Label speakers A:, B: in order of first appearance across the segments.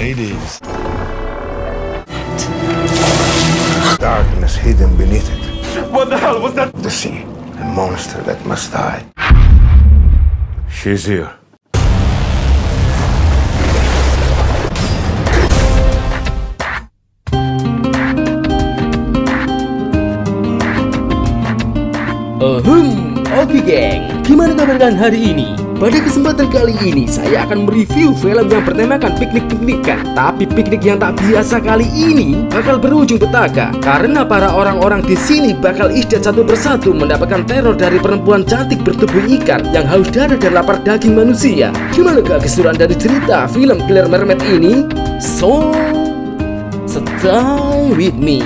A: Hades. Darkness hidden beneath it.
B: What the hell was that?
A: The sea, a monster that must die. She's here.
C: Oke geng, gimana kabar kalian hari ini? Pada kesempatan kali ini saya akan mereview film yang bertemakan piknik-piknikan. Tapi piknik yang tak biasa kali ini bakal berujung petaka, karena para orang-orang di sini bakal isdat satu persatu mendapatkan teror dari perempuan cantik bertubuh ikan yang haus darah dan lapar daging manusia. Gimana gak keseruan dari cerita film Killer Mermaid ini? So, stay with me.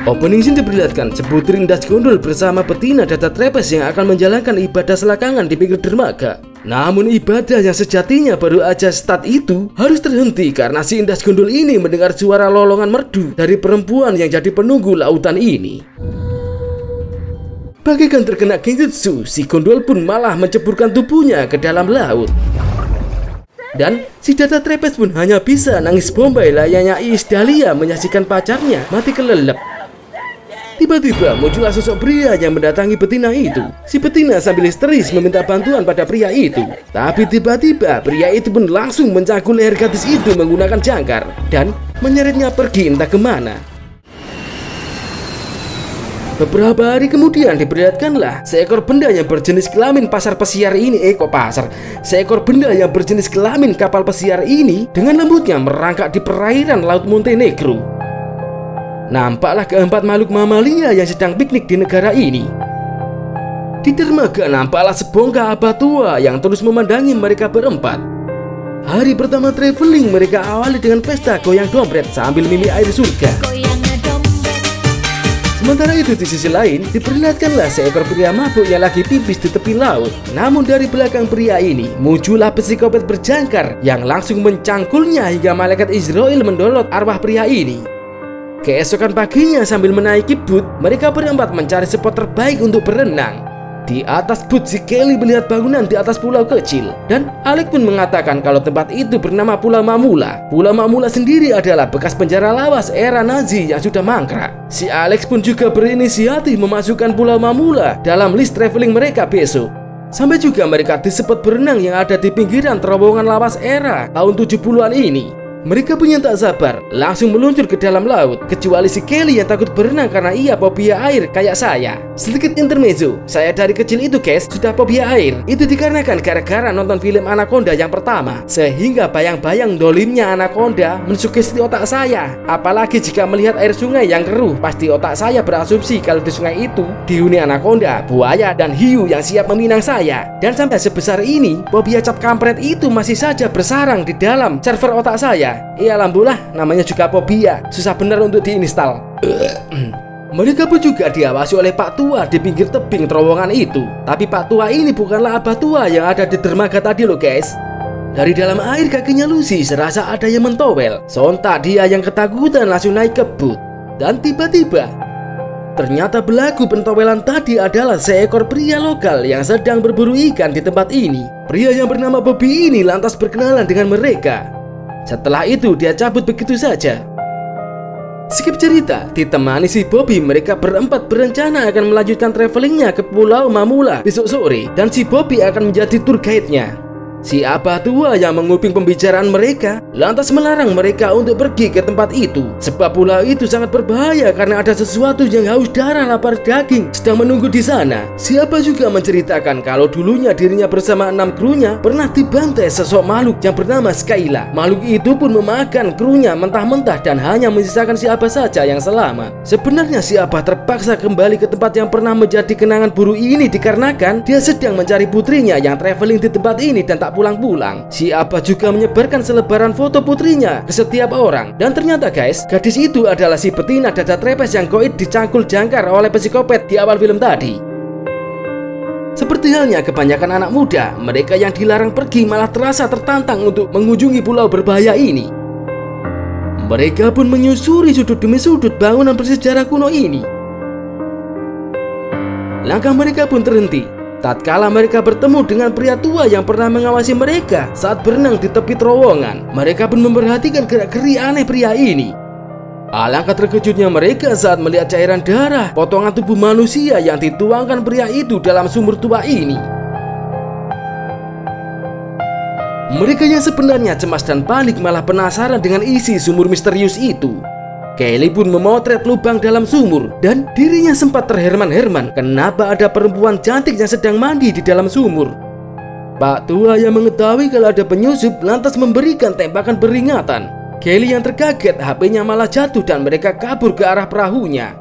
C: Opening scene diperlihatkan seputri das gondol bersama betina dada trepes yang akan menjalankan ibadah selakangan di pinggir dermaga. Namun ibadah yang sejatinya baru aja start itu harus terhenti karena si indas gondol ini mendengar suara lolongan merdu dari perempuan yang jadi penunggu lautan ini. Bagaikan terkena genjutsu, si gondol pun malah menceburkan tubuhnya ke dalam laut. Dan si dada trepes pun hanya bisa nangis bombay layaknya Iis Dahlia menyaksikan pacarnya mati kelelep. Tiba-tiba muncullah sosok pria yang mendatangi betina itu. Si betina sambil histeris meminta bantuan pada pria itu. Tapi tiba-tiba pria itu pun langsung mencangkul leher gadis itu menggunakan jangkar dan menyeretnya pergi entah kemana. Beberapa hari kemudian diperlihatkanlah seekor benda yang berjenis kelamin pasar pesiar ini seekor benda yang berjenis kelamin kapal pesiar ini dengan lembutnya merangkak di perairan Laut Montenegro. Nampaklah keempat makhluk mamalia yang sedang piknik di negara ini. Di dermaga nampaklah sebongkah abah tua yang terus memandangi mereka berempat. Hari pertama traveling mereka awali dengan pesta goyang dompet sambil minum air surga. Sementara itu di sisi lain diperlihatkanlah seekor pria mabuk yang lagi pipis di tepi laut. Namun dari belakang pria ini muncullah psikopat berjangkar yang langsung mencangkulnya hingga malaikat Israel mendolot arwah pria ini. Keesokan paginya sambil menaiki boot, mereka berempat mencari spot terbaik untuk berenang. Di atas boot si Kelly melihat bangunan di atas pulau kecil, dan Alex pun mengatakan kalau tempat itu bernama Pulau Mamula. Pulau Mamula sendiri adalah bekas penjara lawas era Nazi yang sudah mangkrak. Si Alex pun juga berinisiatif memasukkan Pulau Mamula dalam list traveling mereka besok. Sampai juga mereka di spot berenang yang ada di pinggiran terowongan lawas era tahun 70-an ini. Mereka punya tak sabar langsung meluncur ke dalam laut, kecuali si Kelly yang takut berenang karena ia fobia air kayak saya. Sedikit intermezzo, saya dari kecil itu guys sudah fobia air. Itu dikarenakan gara-gara nonton film Anaconda yang pertama, sehingga bayang-bayang dolimnya Anaconda mensugesti otak saya. Apalagi jika melihat air sungai yang keruh, pasti otak saya berasumsi kalau di sungai itu dihuni anaconda, buaya, dan hiu yang siap meminang saya. Dan sampai sebesar ini, fobia cap kampret itu masih saja bersarang di dalam server otak saya. Iya alhamdulillah, namanya juga fobia, susah benar untuk diinstal. Mereka pun juga diawasi oleh Pak Tua di pinggir tebing terowongan itu. Tapi Pak Tua ini bukanlah abah tua yang ada di dermaga tadi loh guys. Dari dalam air kakinya Lucy serasa ada yang mentowel. Sontak dia yang ketakutan langsung naik ke boot. Dan tiba-tiba ternyata belagu pentowelan tadi adalah seekor pria lokal yang sedang berburu ikan di tempat ini. Pria yang bernama Bobby ini lantas berkenalan dengan mereka. Setelah itu dia cabut begitu saja. Skip cerita, ditemani si Bobby mereka berempat berencana akan melanjutkan travelingnya ke Pulau Mamula besok sore. Dan si Bobby akan menjadi tour guide-nya. Si abah tua yang menguping pembicaraan mereka lantas melarang mereka untuk pergi ke tempat itu, sebab pulau itu sangat berbahaya karena ada sesuatu yang haus darah lapar daging sedang menunggu di sana. Siapa juga menceritakan kalau dulunya dirinya bersama 6 krunya pernah dibantai sosok makhluk yang bernama Skyla. Makhluk itu pun memakan krunya mentah-mentah dan hanya menyisakan si abah saja yang selamat. Sebenarnya si abah terpaksa kembali ke tempat yang pernah menjadi kenangan buru ini dikarenakan dia sedang mencari putrinya yang traveling di tempat ini dan tak pulang-pulang. Si abah juga menyebarkan selebaran foto putrinya ke setiap orang. Dan ternyata guys, gadis itu adalah si betina dada trepes yang goit dicangkul jangkar oleh psikopat di awal film tadi. Seperti halnya kebanyakan anak muda, mereka yang dilarang pergi malah terasa tertantang untuk mengunjungi pulau berbahaya ini. Mereka pun menyusuri sudut demi sudut bangunan bersejarah kuno ini. Langkah mereka pun terhenti Tatkala mereka bertemu dengan pria tua yang pernah mengawasi mereka saat berenang di tepi terowongan, mereka pun memperhatikan gerak-gerik aneh pria ini. Alangkah terkejutnya mereka saat melihat cairan darah potongan tubuh manusia yang dituangkan pria itu dalam sumur tua ini. Mereka yang sebenarnya cemas dan panik malah penasaran dengan isi sumur misterius itu. Kelly pun memotret lubang dalam sumur dan dirinya sempat terherman-herman kenapa ada perempuan cantik yang sedang mandi di dalam sumur. Pak tua yang mengetahui kalau ada penyusup lantas memberikan tembakan peringatan. Kelly yang terkaget, HP-nya malah jatuh dan mereka kabur ke arah perahunya.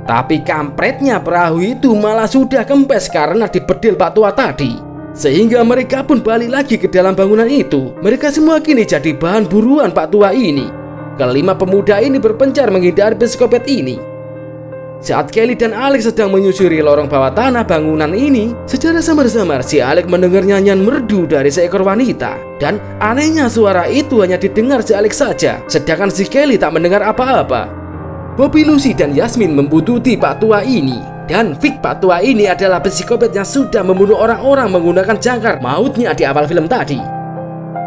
C: Tapi kampretnya perahu itu malah sudah kempes karena dibedil Pak tua tadi. Sehingga mereka pun balik lagi ke dalam bangunan itu. Mereka semua kini jadi bahan buruan Pak tua ini. Kelima pemuda ini berpencar menghindari psikopet ini. Saat Kelly dan Alex sedang menyusuri lorong bawah tanah bangunan ini, secara samar-samar si Alex mendengar nyanyian merdu dari seekor wanita. Dan anehnya suara itu hanya didengar si Alex saja, sedangkan si Kelly tak mendengar apa-apa. Bobby, Lucy, dan Yasmin membuntuti Pak tua ini. Dan Vic, Pak tua ini adalah psikopet yang sudah membunuh orang-orang menggunakan jangkar mautnya di awal film tadi.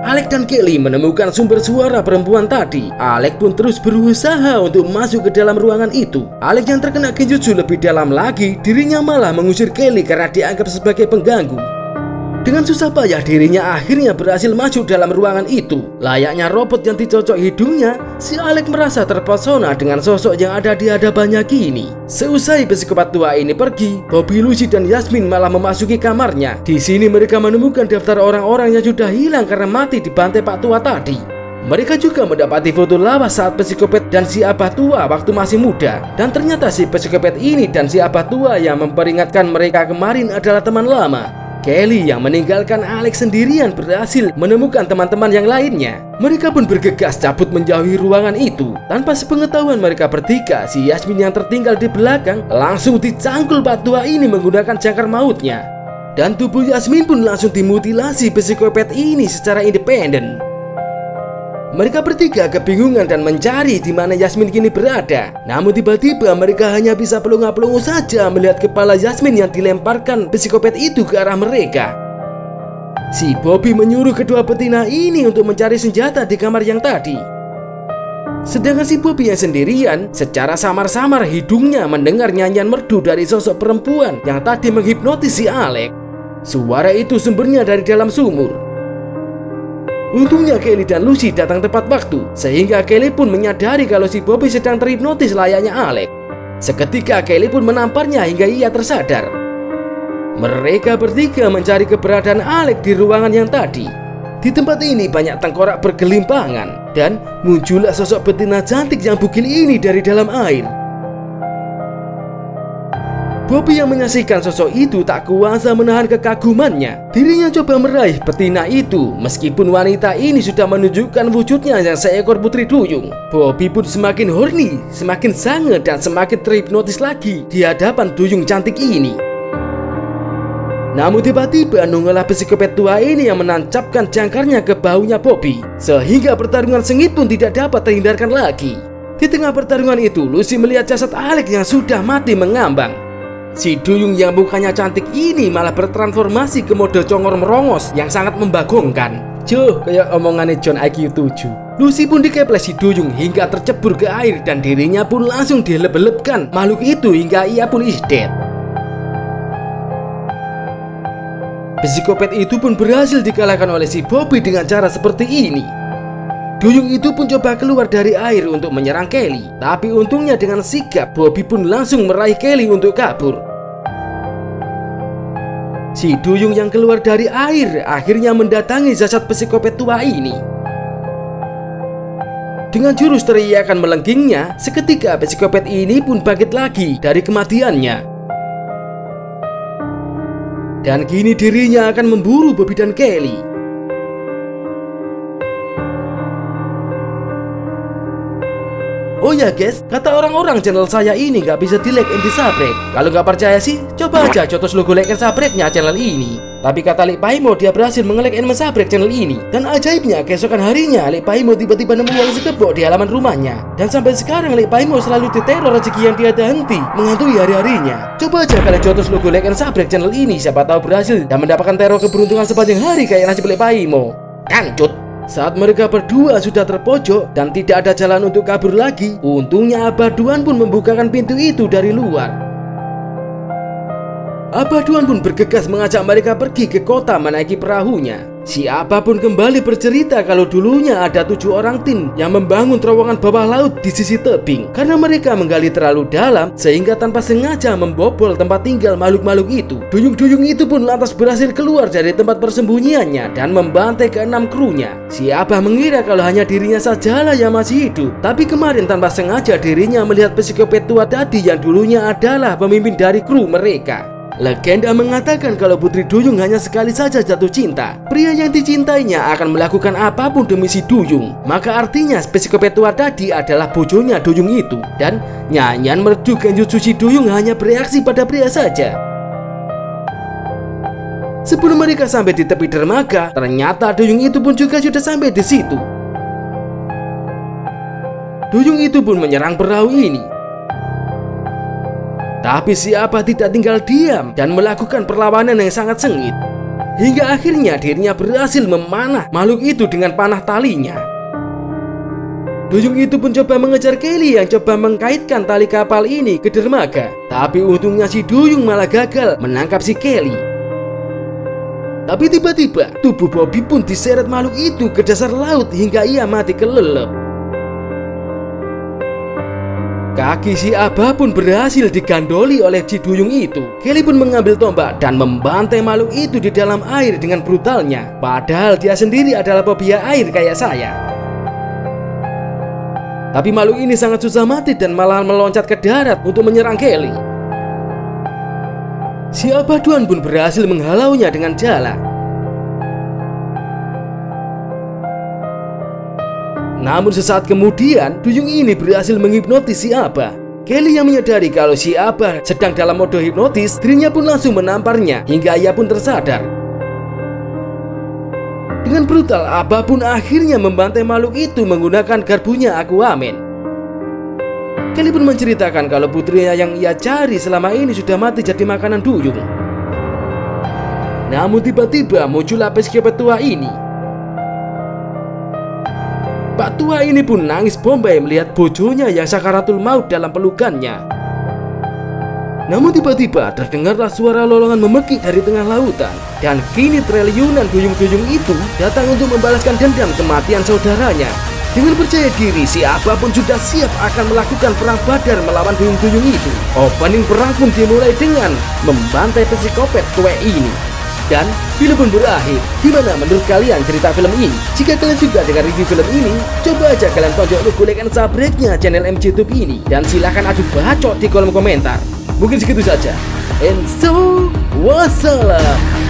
C: Alex dan Kelly menemukan sumber suara perempuan tadi. Alex pun terus berusaha untuk masuk ke dalam ruangan itu. Alex yang terkena genjutsu lebih dalam lagi, dirinya malah mengusir Kelly karena dianggap sebagai pengganggu. Dengan susah payah dirinya akhirnya berhasil masuk dalam ruangan itu. Layaknya robot yang dicocok hidungnya, si Alex merasa terpesona dengan sosok yang ada di hadapannya kini. Seusai psikopat tua ini pergi, Bobby, Lucy, dan Yasmin malah memasuki kamarnya. Di sini mereka menemukan daftar orang-orang yang sudah hilang karena mati dibantai Pak tua tadi. Mereka juga mendapati foto lawas saat psikopat dan si abah tua waktu masih muda. Dan ternyata si psikopat ini dan si abah tua yang memperingatkan mereka kemarin adalah teman lama. Kelly yang meninggalkan Alex sendirian berhasil menemukan teman-teman yang lainnya. Mereka pun bergegas cabut menjauhi ruangan itu. Tanpa sepengetahuan mereka bertiga, si Yasmin yang tertinggal di belakang langsung dicangkul Pak tua ini menggunakan jangkar mautnya. Dan tubuh Yasmin pun langsung dimutilasi psikopat ini secara independen. Mereka bertiga kebingungan dan mencari di mana Yasmin kini berada. Namun tiba-tiba mereka hanya bisa pelongo-pelongo saja melihat kepala Yasmin yang dilemparkan psikopat itu ke arah mereka. Si Bobby menyuruh kedua betina ini untuk mencari senjata di kamar yang tadi. Sedangkan si Bobby yang sendirian, secara samar-samar hidungnya mendengar nyanyian merdu dari sosok perempuan yang tadi menghipnotis si Alex. Suara itu sumbernya dari dalam sumur. Untungnya Kelly dan Lucy datang tepat waktu, sehingga Kelly pun menyadari kalau si Bobby sedang terhipnotis layaknya Alex. Seketika Kelly pun menamparnya hingga ia tersadar. Mereka bertiga mencari keberadaan Alex di ruangan yang tadi. Di tempat ini banyak tengkorak bergelimpangan, dan muncullah sosok betina cantik yang bugil ini dari dalam air. Bobby yang menyaksikan sosok itu tak kuasa menahan kekagumannya. Dirinya coba meraih betina itu, meskipun wanita ini sudah menunjukkan wujudnya yang seekor putri duyung. Bobby pun semakin horny, semakin sange dan semakin terhipnotis lagi di hadapan duyung cantik ini. Namun tiba-tiba nunggulah psikopat tua ini yang menancapkan jangkarnya ke bahunya Bobby, sehingga pertarungan sengit pun tidak dapat terhindarkan lagi. Di tengah pertarungan itu, Lucy melihat jasad Alex yang sudah mati mengambang. Si duyung yang mukanya cantik ini malah bertransformasi ke mode congor merongos yang sangat membagongkan. Juh, kayak omongannya John IQ 7. Lucy pun dikeples si duyung hingga tercebur ke air dan dirinya pun langsung dilelep-lepkan makhluk itu hingga ia pun is dead. Psikopat itu pun berhasil dikalahkan oleh si Bobby dengan cara seperti ini. Duyung itu pun coba keluar dari air untuk menyerang Kelly, tapi untungnya dengan sigap Bobby pun langsung meraih Kelly untuk kabur. Si duyung yang keluar dari air akhirnya mendatangi jasad psikopat tua ini. Dengan jurus teriakan melengkingnya, seketika psikopat ini pun bangkit lagi dari kematiannya. Dan kini dirinya akan memburu Bobby dan Kelly. Oh ya guys, kata orang-orang channel saya ini nggak bisa di-like and di-subscribe. Kalau nggak percaya sih, coba aja cotos logo like and subscribe-nya channel ini. Tapi kata Lik Paimo, dia berhasil menge-like and subscribe channel ini. Dan ajaibnya, keesokan harinya Lik Paimo tiba-tiba nemu uang sekepok di halaman rumahnya. Dan sampai sekarang Lik Paimo selalu diteror rezeki yang tiada henti menghantui hari-harinya. Coba aja kalian cotos logo like and subscribe channel ini, siapa tahu berhasil dan mendapatkan teror keberuntungan sepanjang hari kayak nasib Lik Paimo. Kancut. Saat mereka berdua sudah terpojok dan tidak ada jalan untuk kabur lagi, untungnya Abah Duan pun membukakan pintu itu dari luar. Abah Duan pun bergegas mengajak mereka pergi ke kota menaiki perahunya. Si Abah pun kembali bercerita kalau dulunya ada 7 orang tim yang membangun terowongan bawah laut di sisi tebing. Karena mereka menggali terlalu dalam sehingga tanpa sengaja membobol tempat tinggal makhluk-makhluk itu. Duyung-duyung itu pun lantas berhasil keluar dari tempat persembunyiannya dan membantai ke-6 krunya. Si Abah mengira kalau hanya dirinya sajalah yang masih hidup. Tapi kemarin tanpa sengaja dirinya melihat psikopat tua tadi yang dulunya adalah pemimpin dari kru mereka. Legenda mengatakan kalau Putri Duyung hanya sekali saja jatuh cinta. Pria yang dicintainya akan melakukan apapun demi si Duyung. Maka artinya psikopat tua tadi adalah bojonya Duyung itu. Dan nyanyian merdu genjutsu si Duyung hanya bereaksi pada pria saja. Sebelum mereka sampai di tepi dermaga, ternyata Duyung itu pun juga sudah sampai di situ. Duyung itu pun menyerang perahu ini. Tapi si Abah tidak tinggal diam dan melakukan perlawanan yang sangat sengit. Hingga akhirnya dirinya berhasil memanah makhluk itu dengan panah talinya. Duyung itu pun coba mengejar Kelly yang coba mengkaitkan tali kapal ini ke dermaga. Tapi untungnya si Duyung malah gagal menangkap si Kelly. Tapi tiba-tiba tubuh Bobby pun diseret makhluk itu ke dasar laut hingga ia mati kelelep. Kaki si Abah pun berhasil digandoli oleh si Duyung itu. Kelly pun mengambil tombak dan membantai makhluk itu di dalam air dengan brutalnya. Padahal dia sendiri adalah fobia air kayak saya. Tapi makhluk ini sangat susah mati dan malah meloncat ke darat untuk menyerang Kelly. Si Abah Duan pun berhasil menghalaunya dengan jala. Namun sesaat kemudian, Duyung ini berhasil menghipnotis si Abah. Kelly yang menyadari kalau si Abah sedang dalam mode hipnotis, dirinya pun langsung menamparnya hingga ia pun tersadar. Dengan brutal, Abah pun akhirnya membantai makhluk itu menggunakan garpunya Aquaman. Kelly pun menceritakan kalau putrinya yang ia cari selama ini sudah mati jadi makanan Duyung. Namun tiba-tiba muncullah psikopat tua ini. Pak tua ini pun nangis bombay melihat bojonya yang sakaratul maut dalam pelukannya. Namun tiba-tiba terdengarlah suara lolongan memekik dari tengah lautan. Dan kini triliunan duyung-duyung itu datang untuk membalaskan dendam kematian saudaranya. Dengan percaya diri, si Abah pun sudah siap akan melakukan perang badar melawan duyung-duyung itu. Opening perang pun dimulai dengan membantai psikopat tua ini. Dan film pun berakhir. Gimana menurut kalian cerita film ini? Jika kalian suka dengan review film ini, coba aja kalian tonjok logo like and subscribe-nya channel MC YouTube ini. Dan silahkan adu bacot di kolom komentar. Mungkin segitu saja. And so, wassalam.